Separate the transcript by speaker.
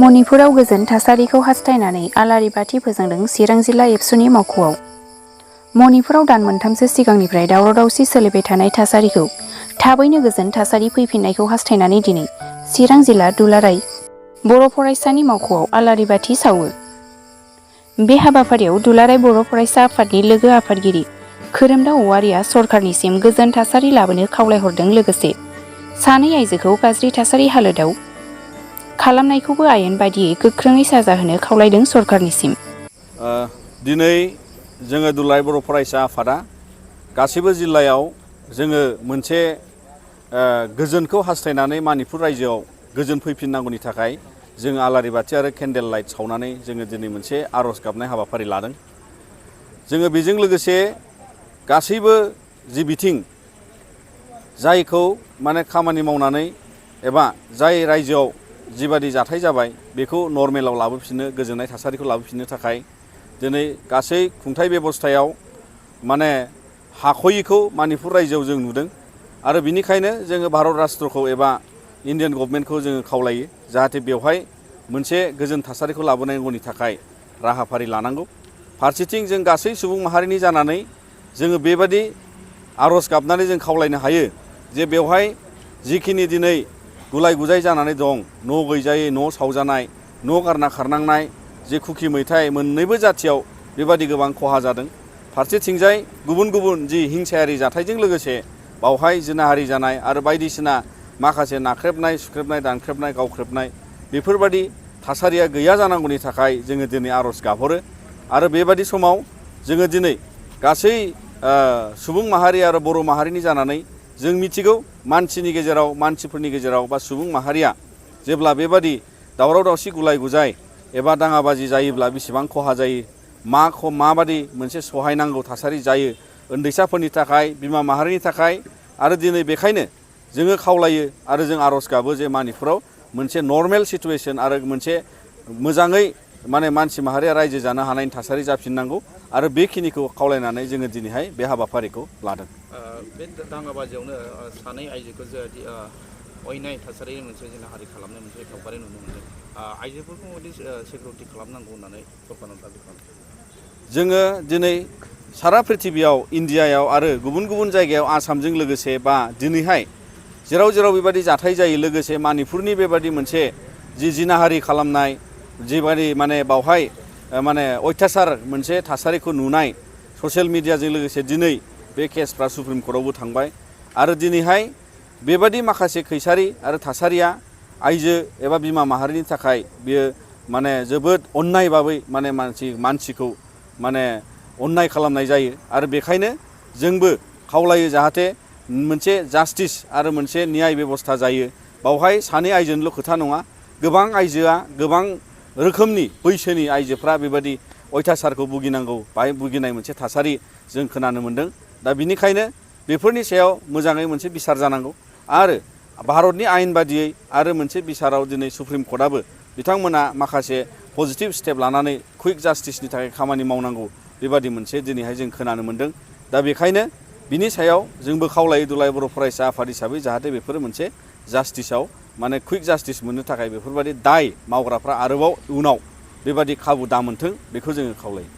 Speaker 1: मणिपुराव गोजोन थासारिखौ हास्थायनानै आलारि बाथि फोजोंदों चिरां जिल्ला एबसुनि मावख'आव। मणिपुराव दान मोनथामसो सिगांनिफ्राय दावराव-दावसि सोलिबाय थानाय थासारिखौ थाबैनो गोजोन थासारि फैफिननायखौ हास्थायनानै दिनै चिरां जिल्ला दुलाराय बर' फरायसानि मावख'आव आलारि बाथि सावो। बे हाबाफारियाव दुलाराय बर' फरायसा आफादनि लोगो आफादगिरि खोरोमदाव औवारिया सरकारनिसिम गोजोन थासारि लाबोनो खावलायहरदों। लोगोसे सानै आइजोखौ गाज्रि थासारि हालोदाव खालामनायखौबो आयेन बायदियै गोख्रोङै साजा होनो खावलायदों सरकारनिसिम।
Speaker 2: दिनै जोङो दुलाराय बर' फरायसा आफादा गासैबो जिल्लायाव जोङो मोनसे गोजोनखौ हास्थायनानै मणिपुर रायजोआव गोजोन फैफिननांगौनि थाखाय जों आलारि बाथि आरो केन्डेल लाइट सावनानै जोङो दिनै मोनसे आर'ज गाबनाय हाबाफारि लादों। जोङो बेजों लोगोसे गासैबो जि बिथिं जायखौ माने खामानि मावनानै एबा जाय रायजोआव जिबादि जाथाय जाबाय बेखौ नर्मेलाव लाबोफिननो गोजोननाय थासारिखौ लाबोफिननो थाखाय दिनै गासै खुंथाय बेबस्थायाव माने हाख'यिखौ मणिपुर रायजोआव जों नुदों आरो बिनिखायनो जोङो भारत राष्ट्रखौ एबा इन्डियान गभर्नमेन्टखौ जोङो खावलायो जाहाथे बेवहाय मोनसे गोजोन थासारिखौ लाबोनांगौनि थाखाय राहाफारि लानांगौ। फारसेथिं जों गासै सुबुं माहारिनि जानानै जोङो बेबादि आर'ज गाबनानै जों खावलायनो हायो जे बेवहाय जिखिनि दिनै गुलाय गुजाय जानानै दं, न' गैजायै न' सावजानाय, न' गारना खारनांनाय, जे खुखि मैथाय मोननैबो जाथियाव बेबादि गोबां खहा जादों। फारसेथिंजाय गुबुन गुबुन जि हिंसायारि जाथायजों लोगोसे बावहाय जिनाहारि जानाय आरो बायदिसिना माखासे नाख्रेबनाय, सुख्रेबनाय, दानख्रेबनाय, गावख्रेबनाय बेफोरबादि थासारिया गैया जानांगौनि थाखाय जोङो दिनै आर'ज गाबहरो। आरो बेबादि समाव जोङो दिनै गासै सुबुं माहारि आरो बर' माहारिनि जानानै जों मिथिगौ मानसिफोरनि गेजेराव बा सुबुं माहारिया जेब्ला बेबादि दावराव दावसि गुलाय गुजाय एबा दाङाबाजि जायोब्ला बेसेबां खहा जायो, माबादि मोनसे सहायनांगौ थासारि जायो उन्दैसाफोरनि थाखाय, बिमा माहारिनि थाखाय। आरो दिनै बेखायनो जोङो खावलायो आरो जों आर'ज गाबो जे मणिपुराव मोनसे नर्मेल सिटुवेसन आरो मोनसे मोजाङै माने मानसि माहारिया रायजो जानो हानायनि थासारि जाफिननांगौ आरो बेखिनिखौ खावलायनानै जोङो दिनैहाय बे हाबाफारिखौ लादों।
Speaker 3: बे दाङाबाजियावनो सानै आइजोखौ अयनाय थासारि मोनसे जिनाहारि खालामनाय मोनसे सावगारि नुनो मोनदों। आइजोफोरखौ माबायदि सिकिउरिटि खालामनांगौ होननानै सरकारनाव दाबि खालामदों।
Speaker 2: जोङो दिनै सारा पृथिबियाव इन्डियायाव आरो गुबुन गुबुन जायगायाव आसामजों लोगोसे बा दिनैहाय जेराव जेराव बेबादि जाथाय जायो लोगोसे मणिपुरनि बेबादि मोनसे जि जिनाहारि खालामनाय जिबादि माने बावहाय माने अयथासार मोनसे थासारिखौ नुनाय ससियेल मिडियाजों लोगोसे दिनै बे केसफ्रा सुप्रिम कर्टआवबो थांबाय आरो दिनैहाय बेबादि माखासे खैसारि आरो थासारिया आइजो एबा बिमा माहारिनि थाखाय बियो माने जोबोद अन्नाय बाबै माने मानसिखौ माने अन्नाय खालामनाय जायो आरो बेखायनो जोंबो खावलायो जाहाथे मोनसे जास्टिस आरो मोनसे न्याय बेबस्था जायो। बावहाय सानै आइजोनिल' खोथा नङा, गोबां आइजोआ गोबां रोखोमनि बैसोनि आइजोफ्रा बेबादि अयथासारखौ भुगिनांगौ, बाहाय भुगिनाय मोनसे थासारि जों खोनानो मोन्दों। दा बिनिखायनो बेफोरनि सायाव मोजाङै मोनसे बिसार जानांगौ आरो भारतनि आयेन बादियै आरो मोनसे बिसाराव दिनै सुप्रिम कर्टआबो बिथांमोना माखासे पजिटिभ स्टेप लानानै कुइक जास्टिसनि थाखाय खामानि मावनांगौ बेबादि मोनसे दिनैहाय जों खोनानो मोन्दों। दा बेखायनो बिनि सायाव जोंबो खावलायो दुलाराय बर' फरायसा आफाद हिसाबै जाहाथे बेफोरो मोनसे जास्टिसाव माने कुइक जास्टिस मोननो थाखाय बेफोरबादि दाय मावग्राफ्रा आरोबाव उनाव बेबादि खाबु दामोनथों बेखौ जोङो खावलायो।